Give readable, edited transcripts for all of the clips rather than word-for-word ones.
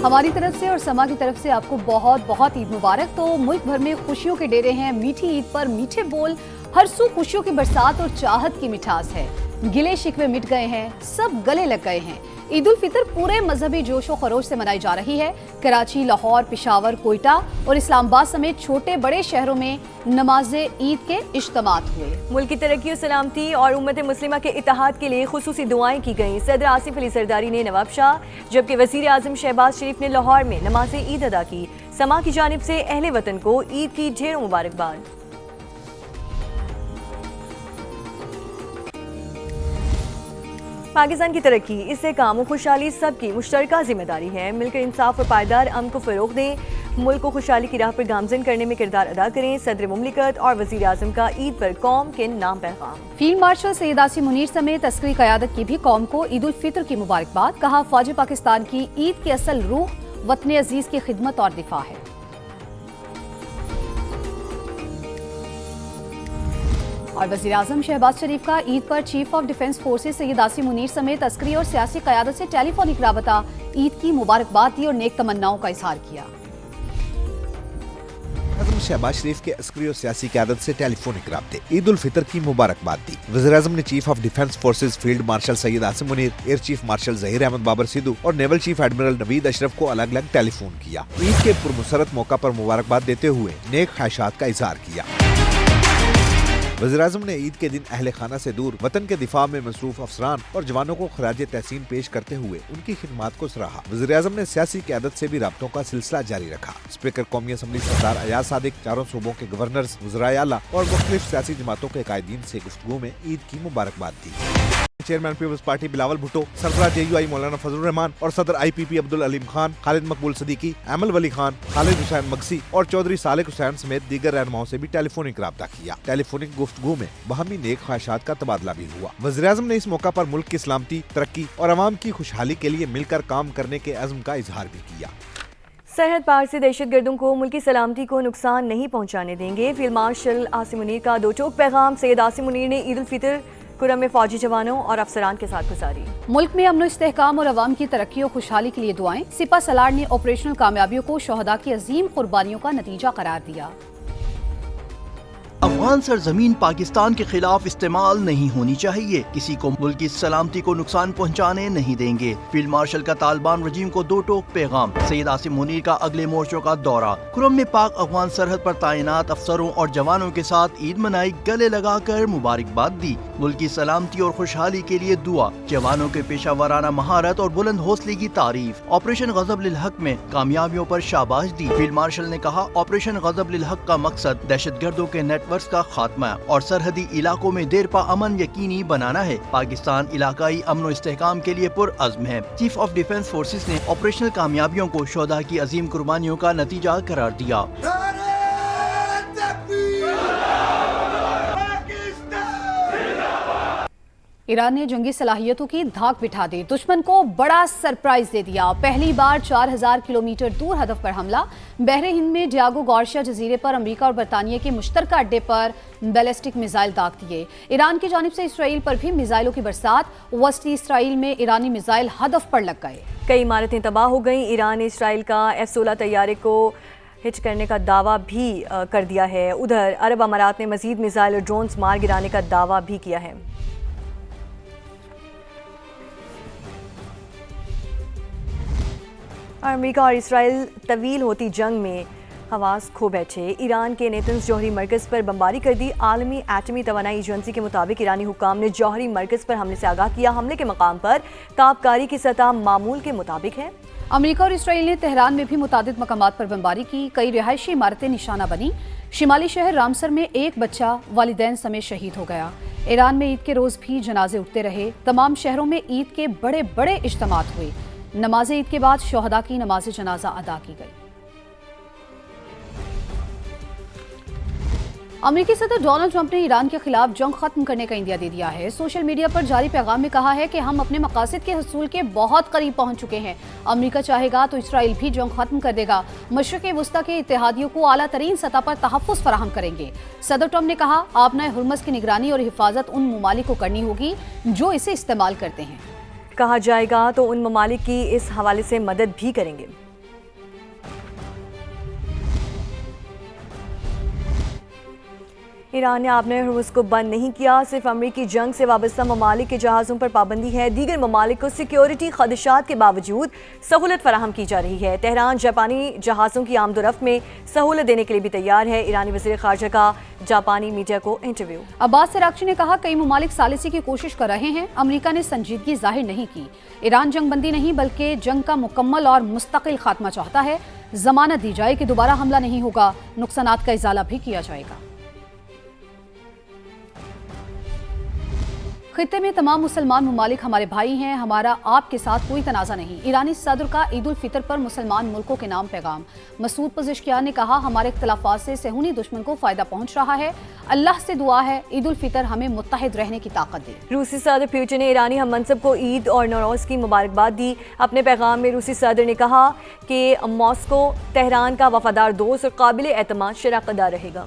ہماری طرف سے اور سما کی طرف سے آپ کو بہت بہت عید مبارک۔ تو ملک بھر میں خوشیوں کے ڈیرے ہیں، میٹھی عید پر میٹھے بول، ہر سو خوشیوں کی برسات اور چاہت کی مٹھاس ہے۔ گلے شکوے مٹ گئے ہیں، سب گلے لگ گئے ہیں۔ عید الفطر پورے مذہبی جوش و خروش سے منائی جا رہی ہے۔ کراچی، لاہور، پشاور، کوئٹہ اور اسلام آباد سمیت چھوٹے بڑے شہروں میں نماز عید کے اجتماعات ہوئے۔ ملک کی ترقی و سلامتی اور امت مسلمہ کے اتحاد کے لیے خصوصی دعائیں کی گئیں۔ صدر آصف علی زرداری نے نواب شاہ جبکہ وزیر اعظم شہباز شریف نے لاہور میں نماز عید ادا کی۔ سما کی جانب سے اہل وطن کو عید کی ڈھیر مبارکباد۔ پاکستان کی ترقی، استحکام و خوشحالی سب کی مشترکہ ذمہ داری ہے۔ مل کر انصاف اور پائیدار امن کو فروغ دیں، ملک کو خوشحالی کی راہ پر گامزن کرنے میں کردار ادا کریں۔ صدر مملکت اور وزیر اعظم کا عید پر قوم کے نام پیغام۔ فیلڈ مارشل سید آصم منیر سمیت عسکری قیادت کی بھی قوم کو عید الفطر کی مبارکباد۔ کہا، فوج پاکستان کی عید کی اصل روح وطن عزیز کی خدمت اور دفاع ہے۔ اور وزیر اعظم شہباز شریف کا عید پر چیف آف ڈیفنس فورسز سید آصم منیر سمیت عسکری اور سیاسی قیادت سے ٹیلی فونک رابطہ، عید کی مبارکباد دی اور نیک تمناؤں کا اظہار کیا۔ اعظم شہباز شریف کے عسکری اور سیاسی قیادت سے ٹیلی فونک رابطے، عید الفطر کی مبارکباد دی۔ وزیر اعظم نے chief of defence forces field marshal Syed Asim Munir, air chief marshal Zaheer Ahmed Babar Sidhu اور نیول چیف ایڈمرل نوید اشرف کو الگ الگ ٹیلی فون کیا۔ عید کے پرمسرت موقع پر مبارکباد دیتے ہوئے نیک خواہشات کا اظہار کیا۔ وزیر اعظم نے عید کے دن اہل خانہ سے دور وطن کے دفاع میں مصروف افسران اور جوانوں کو خراج تحسین پیش کرتے ہوئے ان کی خدمات کو سراہا۔ وزیر اعظم نے سیاسی قیادت سے بھی رابطوں کا سلسلہ جاری رکھا۔ اسپیکر قومی اسمبلی سردار ایاز صادق، چاروں صوبوں کے گورنرز، وزرائے اعلیٰ اور مختلف سیاسی جماعتوں کے قائدین سے گفتگو میں عید کی مبارکباد دی۔ چیئرمین پیپلز پارٹی بلاول بھٹو، سربراہ جے یو آئی مولانا فضل الرحمان اور صدر آئی پی پی عبدالعلیم خان، خالد مقبول صدیقی، ایمل ولی خان، خالد حسین مگسی اور چودھری صالح حسین سمیت دیگر رہنماؤں سے بھی ٹیلی فونک رابطہ کیا۔ ٹیلی فونک گفتگو میں باہمی نیک خواہشات کا تبادلہ بھی ہوا۔ وزیر اعظم نے اس موقع پر ملک کی سلامتی، ترقی اور عوام کی خوشحالی کے لیے مل کر کام کرنے کے عزم کا اظہار بھی کیا۔ سرحد پار سے دہشت گردوں کو ملکی سلامتی کو نقصان نہیں پہنچانے دیں گے۔ فیلڈ مارشل آصم منیر کا دو ٹوک پیغام۔ سید آصم منیر نے عید الفطر کرم میں فوجی جوانوں اور افسران کے ساتھ گزاری۔ ملک میں امن و استحکام اور عوام کی ترقی و خوشحالی کے لیے دعائیں۔ سپہ سالار نے آپریشنل کامیابیوں کو شہداء کی عظیم قربانیوں کا نتیجہ قرار دیا۔ افغان سرزمین پاکستان کے خلاف استعمال نہیں ہونی چاہیے، کسی کو ملک کی سلامتی کو نقصان پہنچانے نہیں دیں گے۔ فیلڈ مارشل کا طالبان رجیم کو دو ٹوک پیغام۔ سید آصم منیر کا اگلے مورچوں کا دورہ۔ کرم میں پاک افغان سرحد پر تعینات افسروں اور جوانوں کے ساتھ عید منائی، گلے لگا کر مبارکباد دی۔ ملک کی سلامتی اور خوشحالی کے لیے دعا، جوانوں کے پیشہ ورانہ مہارت اور بلند حوصلے کی تعریف۔ آپریشن غضب للحق میں کامیابیوں پر شاباش دی۔ فیلڈ مارشل نے کہا، آپریشن غضب للحق کا مقصد دہشت گردوں کے نیٹ ورکس کا خاتمہ اور سرحدی علاقوں میں دیر پا امن یقینی بنانا ہے۔ پاکستان علاقائی امن و استحکام کے لیے پرعزم ہے۔ چیف آف ڈیفنس فورسز نے آپریشنل کامیابیوں کو شہداء کی عظیم قربانیوں کا نتیجہ قرار دیا۔ ایران نے جنگی صلاحیتوں کی دھاک بٹھا دی، دشمن کو بڑا سرپرائز دے دیا۔ پہلی بار 4000 کلومیٹر دور ہدف پر حملہ۔ بحر ہند میں ڈیاگو گارشیا جزیرے پر امریکہ اور برطانیہ کے مشترکہ اڈے پر بیلسٹک میزائل داغ دیے۔ ایران کی جانب سے اسرائیل پر بھی میزائلوں کی برسات۔ وسطی اسرائیل میں ایرانی میزائل ہدف پر لگ گئے۔ کئی عمارتیں تباہ ہو گئیں۔ ایران نے اسرائیل کا F-16 طیارے کو ہٹ کرنے کا دعویٰ بھی کر دیا ہے۔ ادھر عرب امارات نے مزید میزائل اور ڈرونز مار گرانے کا دعویٰ بھی کیا ہے۔ امریکہ اور اسرائیل طویل ہوتی جنگ میں حواس کھو بیٹھے۔ ایران کے نیتنز جوہری مرکز پر بمباری کر دی۔ عالمی ایٹمی توانائی ایجنسی کے مطابق ایرانی حکام نے جوہری مرکز پر حملے سے آگاہ کیا۔ حملے کے مقام پر تابکاری کی سطح معمول کے مطابق ہے۔ امریکہ اور اسرائیل نے تہران میں بھی متعدد مقامات پر بمباری کی۔ کئی رہائشی عمارتیں نشانہ بنی۔ شمالی شہر رامسر میں ایک بچہ والدین سمیت شہید ہو گیا۔ ایران میں عید کے روز بھی جنازے اٹھتے رہے۔ تمام شہروں میں عید کے بڑے بڑے اجتماعات ہوئے۔ نماز عید کے بعد شہداء کی نماز جنازہ ادا کی گئی۔ امریکی صدر ڈونلڈ ٹرمپ نے ایران کے خلاف جنگ ختم کرنے کا عندیہ دے دیا ہے۔ سوشل میڈیا پر جاری پیغام میں کہا ہے کہ ہم اپنے مقاصد کے حصول کے بہت قریب پہنچ چکے ہیں۔ امریکہ چاہے گا تو اسرائیل بھی جنگ ختم کر دے گا۔ مشرق وسطیٰ کے اتحادیوں کو اعلیٰ ترین سطح پر تحفظ فراہم کریں گے۔ صدر ٹرمپ نے کہا، آبنائے ہرمز کی نگرانی اور حفاظت ان ممالک کو کرنی ہوگی جو اسے استعمال کرتے ہیں۔ کہا جائے گا تو ان ممالک کی اس حوالے سے مدد بھی کریں گے۔ ایران نے آبِ ہرمز کو بند نہیں کیا، صرف امریکی جنگ سے وابستہ ممالک کے جہازوں پر پابندی ہے، دیگر ممالک کو سیکیورٹی خدشات کے باوجود سہولت فراہم کی جا رہی ہے۔ تہران جاپانی جہازوں کی آمد و رفت میں سہولت دینے کے لیے بھی تیار ہے۔ ایرانی وزیر خارجہ کا جاپانی میڈیا کو انٹرویو۔ عباس اراغچی نے کہا کئی ممالک ثالثی کی کوشش کر رہے ہیں، امریکہ نے سنجیدگی ظاہر نہیں کی۔ ایران جنگ بندی نہیں بلکہ جنگ کا مکمل اور مستقل خاتمہ چاہتا ہے، ضمانت دی جائے کہ دوبارہ حملہ نہیں ہوگا، نقصانات کا ازالہ بھی کیا جائے گا۔ خطے میں تمام مسلمان ممالک ہمارے بھائی ہیں، ہمارا آپ کے ساتھ کوئی تنازع نہیں۔ ایرانی صدر کا عید الفطر پر مسلمان ملکوں کے نام پیغام۔ مسعود پزشکیان نے کہا ہمارے اختلافات سے صہیونی دشمن کو فائدہ پہنچ رہا ہے، اللہ سے دعا ہے عید الفطر ہمیں متحد رہنے کی طاقت دے۔ روسی صدر پیوٹن نے ایرانی ہم منصب کو عید اور نوروز کی مبارکباد دی۔ اپنے پیغام میں روسی صدر نے کہا کہ ماسکو تہران کا وفادار دوست اور قابل اعتماد شراکت دار رہے گا۔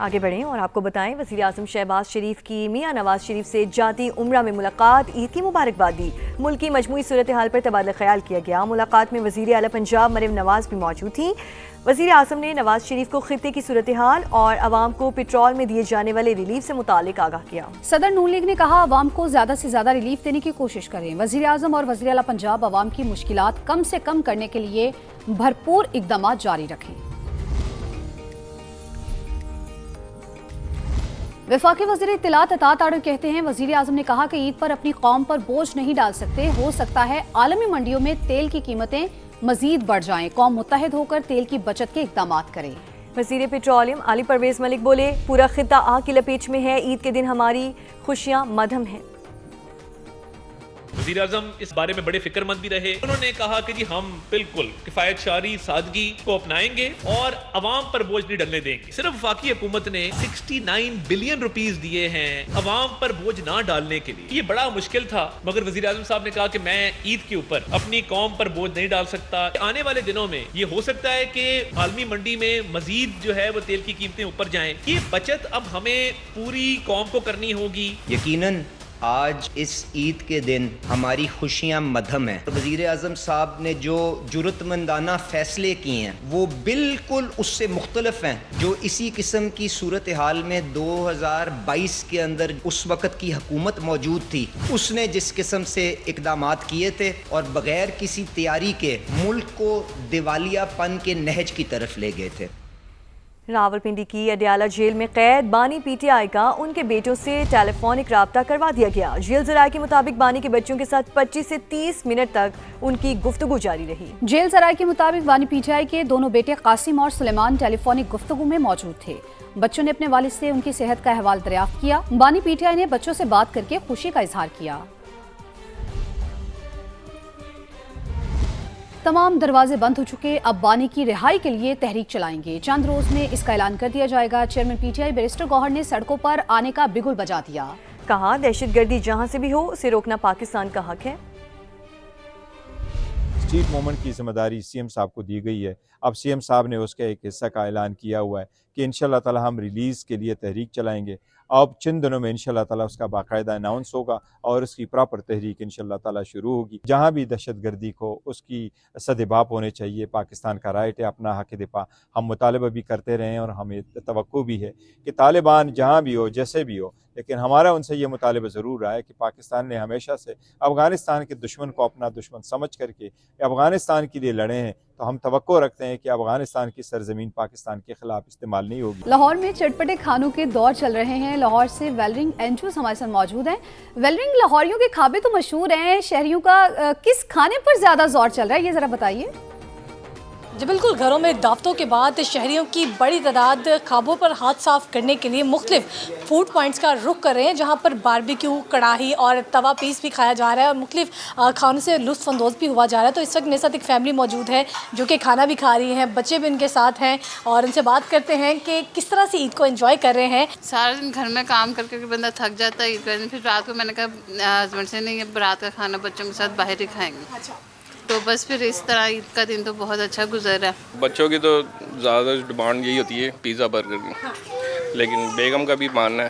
آگے بڑھیں اور آپ کو بتائیں، وزیر اعظم شہباز شریف کی میاں نواز شریف سے جاتی عمرہ میں ملاقات، عید کی مبارکباد دی۔ ملک کی مجموعی صورتحال پر تبادلہ خیال کیا گیا۔ ملاقات میں وزیر اعلیٰ پنجاب مریم نواز بھی موجود تھیں۔ وزیر اعظم نے نواز شریف کو خطے کی صورتحال اور عوام کو پٹرول میں دیے جانے والے ریلیف سے متعلق آگاہ کیا۔ صدر نون لیگ نے کہا عوام کو زیادہ سے زیادہ ریلیف دینے کی کوشش کریں۔ وزیر اعظم اور وزیر اعلیٰ پنجاب عوام کی مشکلات کم سے کم کرنے کے لیے بھرپور اقدامات جاری رکھیں۔ وفاقی وزیر اطلاعات عطا تاڑر کہتے ہیں وزیر اعظم نے کہا کہ عید پر اپنی قوم پر بوجھ نہیں ڈال سکتے، ہو سکتا ہے عالمی منڈیوں میں تیل کی قیمتیں مزید بڑھ جائیں، قوم متحد ہو کر تیل کی بچت کے اقدامات کرے۔ وزیر پیٹرولیم علی پرویز ملک بولے پورا خطہ آگ کی لپیٹ میں ہے، عید کے دن ہماری خوشیاں مدھم ہیں۔ وزیر اعظم اس بارے میں بڑے فکر مند بھی رہے، انہوں نے کہا کہ جی ہم بالکل کفایت شاری سادگی کو اپنائیں گے اور عوام پر بوجھ نہیں ڈلنے دیں گے۔ صرف وفاقی حکومت نے 69 بلین روپیز دیے ہیں عوام پر بوجھ نہ ڈالنے کے لیے، یہ بڑا مشکل تھا، مگر وزیر اعظم صاحب نے کہا کہ میں عید کے اوپر اپنی قوم پر بوجھ نہیں ڈال سکتا۔ آنے والے دنوں میں یہ ہو سکتا ہے کہ عالمی منڈی میں مزید جو ہے وہ تیل کی قیمتیں اوپر جائیں، یہ بچت اب ہمیں پوری قوم کو کرنی ہوگی۔ یقیناً آج اس عید کے دن ہماری خوشیاں مدھم ہیں۔ وزیر اعظم صاحب نے جو جرأت مندانہ فیصلے کیے ہیں وہ بالکل اس سے مختلف ہیں جو اسی قسم کی صورتحال میں 2022 کے اندر اس وقت کی حکومت موجود تھی، اس نے جس قسم سے اقدامات کیے تھے اور بغیر کسی تیاری کے ملک کو دیوالیہ پن کے نہج کی طرف لے گئے تھے۔ راولپنڈی کی اڈیالہ جیل میں قید بانی پی ٹی آئی کا ان کے بیٹوں سے ٹیلی فونک رابطہ کروا دیا گیا۔ جیل ذرائع کے مطابق بانی کے بچوں کے ساتھ 25 سے 30 منٹ تک ان کی گفتگو جاری رہی۔ جیل ذرائع کے مطابق بانی پی ٹی آئی کے دونوں بیٹے قاسم اور سلیمان ٹیلی فونک گفتگو میں موجود تھے۔ بچوں نے اپنے والد سے ان کی صحت کا احوال دریافت کیا۔ بانی پی ٹی آئی نے بچوں سے بات کر کے خوشی کا اظہار کیا۔ تمام دروازے بند ہو چکے، اب بانی کی رہائی کے لیے تحریک چلائیں گے، چند روز میں اس کا اعلان کر دیا جائے گا۔ Chairman P T I barrister Gohar نے سڑکوں پر آنے کا بگل بجا دیا۔ کہا دہشت گردی جہاں سے بھی ہو اسے روکنا پاکستان کا حق ہے۔ اسٹریٹ موومنٹ کی ذمہ داری سی ایم صاحب کو دی گئی ہے، اب سی ایم صاحب نے اس کے ایک حصہ کا اعلان کیا ہوا ہے کہ انشاءاللہ تعالی ہم ریلیز کے لیے تحریک چلائیں گے۔ اب چند دنوں میں انشاءاللہ تعالی اس کا باقاعدہ اناؤنس ہوگا اور اس کی پراپر تحریک انشاءاللہ تعالی شروع ہوگی۔ جہاں بھی دہشت گردی کو اس کی سدباب ہونے چاہیے، پاکستان کا رائٹ ہے اپنا حق دفاع، ہم مطالبہ بھی کرتے رہے ہیں اور ہمیں توقع بھی ہے کہ طالبان جہاں بھی ہو جیسے بھی ہو، لیکن ہمارا ان سے یہ مطالبہ ضرور رہا ہے کہ پاکستان نے ہمیشہ سے افغانستان کے دشمن کو اپنا دشمن سمجھ کر کے افغانستان کے لیے لڑے ہیں، تو ہم توقع رکھتے ہیں کہ افغانستان کی سرزمین پاکستان کے خلاف استعمال نہیں ہوگی۔ لاہور میں چٹپٹے کھانوں کے دور چل رہے ہیں۔ لاہور سے ویلرنگ اینجوز ہمارے ساتھ موجود ہیں۔ ویلرنگ، لاہوریوں کے کھابے تو مشہور ہیں، شہریوں کا کس کھانے پر زیادہ زور چل رہا ہے یہ ذرا بتائیے۔ جی بالکل، گھروں میں دعوتوں کے بعد شہریوں کی بڑی تعداد خوابوں پر ہاتھ صاف کرنے کے لیے مختلف فوڈ پوائنٹس کا رخ کر رہے ہیں، جہاں پر باربیکیو، کڑاہی اور توا پیس بھی کھایا جا رہا ہے اور مختلف کھانوں سے لطف اندوز بھی ہوا جا رہا ہے۔ تو اس وقت میرے ساتھ ایک فیملی موجود ہے جو کہ کھانا بھی کھا رہی ہیں، بچے بھی ان کے ساتھ ہیں، اور ان سے بات کرتے ہیں کہ کس طرح سے عید کو انجوائے کر رہے ہیں۔ سارا دن گھر میں کام کر کے بندہ تھک جاتا ہے عید کا دن، پھر رات کو میں نے کہا ہسبینڈ سے نہیں، اب رات کا کھانا بچوں کے ساتھ باہر ہی کھائیں گے، تو بس پھر اس طرح عید کا دن تو بہت اچھا گزر رہا ہے۔ بچوں کی تو زیادہ ڈیمانڈ یہی ہوتی ہے پیزا برگر کی، لیکن بیگم کا بھی ماننا ہے